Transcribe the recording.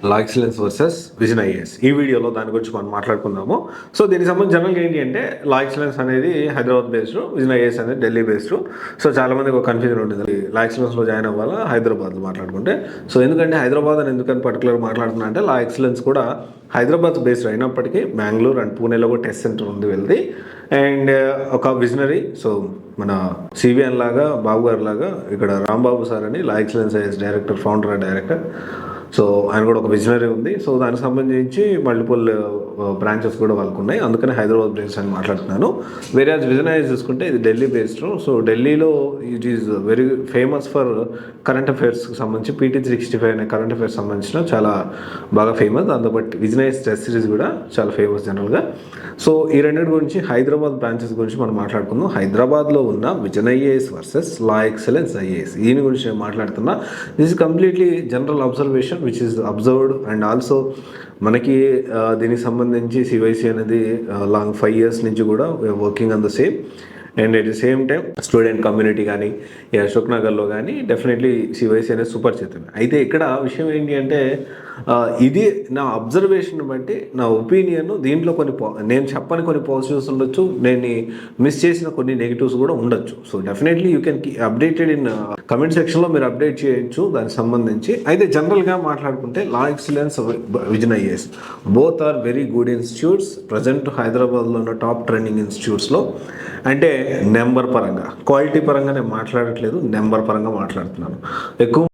లా excellence versus vision IAS. ఈ వీడియోలో దాని గురించి మనం మాట్లాడుకుందాము. సో దీనికి సంబంధించి జనరల్గా ఏంటి అంటే లా ఎక్సలెన్స్ అనేది హైదరాబాద్ బేస్డ్, విజన్ ఐఏఎస్ అనేది ఢిల్లీ బేస్డ్. సో చాలామందికి ఒక కన్ఫ్యూజన్ ఉంటుంది, లా ఎక్సలెన్స్లో జాయిన్ అవ్వాలా హైదరాబాద్లో మాట్లాడుకుంటే. సో ఎందుకంటే హైదరాబాద్ అని ఎందుకని పర్టికులర్ మాట్లాడుతున్నా అంటే లా ఎక్సలెన్స్ కూడా హైదరాబాద్ బేస్డ్ అయినప్పటికీ బెంగళూరు అండ్ పూణేలో కూడా టెస్ట్ సెంటర్ ఉంది వెళ్తే. అండ్ ఒక విజనరీ, సో మన సివిఎన్ లాగా బాబు గారు లాగా ఇక్కడ రాంబాబు సార్ అని La Excellence IAS director, founder and director. So ఆయన కూడా ఒక విజనరీ ఉంది. సో దానికి సంబంధించి మల్టిపుల్ బ్రాంచెస్ కూడా వాళ్ళకు ఉన్నాయి, అందుకని హైదరాబాద్ బేస్డ్ అని మాట్లాడుతున్నాను. వేరే విజన్ ఐఏఎస్ చూసుకుంటే ఇది ఢిల్లీ బేస్డ్. సో ఢిల్లీలో it is very famous for current అఫైర్స్కి సంబంధించి PT365 అనే కరెంట్ అఫైర్స్ సంబంధించిన చాలా బాగా ఫేమస్. దాంతోపాటు విజన్ ఐఏఎస్ టెస్ట్ సిరీస్ కూడా చాలా ఫేమస్ జనరల్గా. సో ఈ రెండింటి గురించి హైదరాబాద్ బ్రాంచెస్ గురించి మనం మాట్లాడుకుందాం. హైదరాబాద్లో ఉన్న విజన్ ఐఏఎస్ వర్సెస్ లా ఎక్సలెన్స్ ఐఏఎస్, దీని గురించి నేను మాట్లాడుతున్నా. This is completely general observation which is observed. And also మనకి దీనికి సంబంధించి సివైసి అనేది లాంగ్ 5 years నుంచి కూడా working on the same. And at the same time student community కానీ అశోక్ నగర్లో కానీ డెఫినెట్లీ సివైసి అనేది సూపర్ చేస్తుంది. అయితే ఇక్కడ విషయం ఏంటి అంటే ఇది నా అబ్జర్వేషన్ బట్టి నా ఒపీనియన్. దీంట్లో కొన్ని నేను చెప్పని కొన్ని పాజిటివ్స్ ఉండొచ్చు, నేను మిస్ చేసిన కొన్ని నెగిటివ్స్ కూడా ఉండొచ్చు. So definitely you can updated in comment సెక్షన్లో మీరు అప్డేట్ చేయొచ్చు దానికి సంబంధించి. అయితే జనరల్గా మాట్లాడుకుంటే La Excellence, Vision IAS both are very good institutes. Present హైదరాబాద్లో ఉన్న టాప్ ట్రెండింగ్ ఇన్స్టిట్యూట్స్లో. అంటే నెంబర్ పరంగా, క్వాలిటీ పరంగా నేను మాట్లాడట్లేదు, నెంబర్ పరంగా మాట్లాడుతున్నాను. ఎక్కువ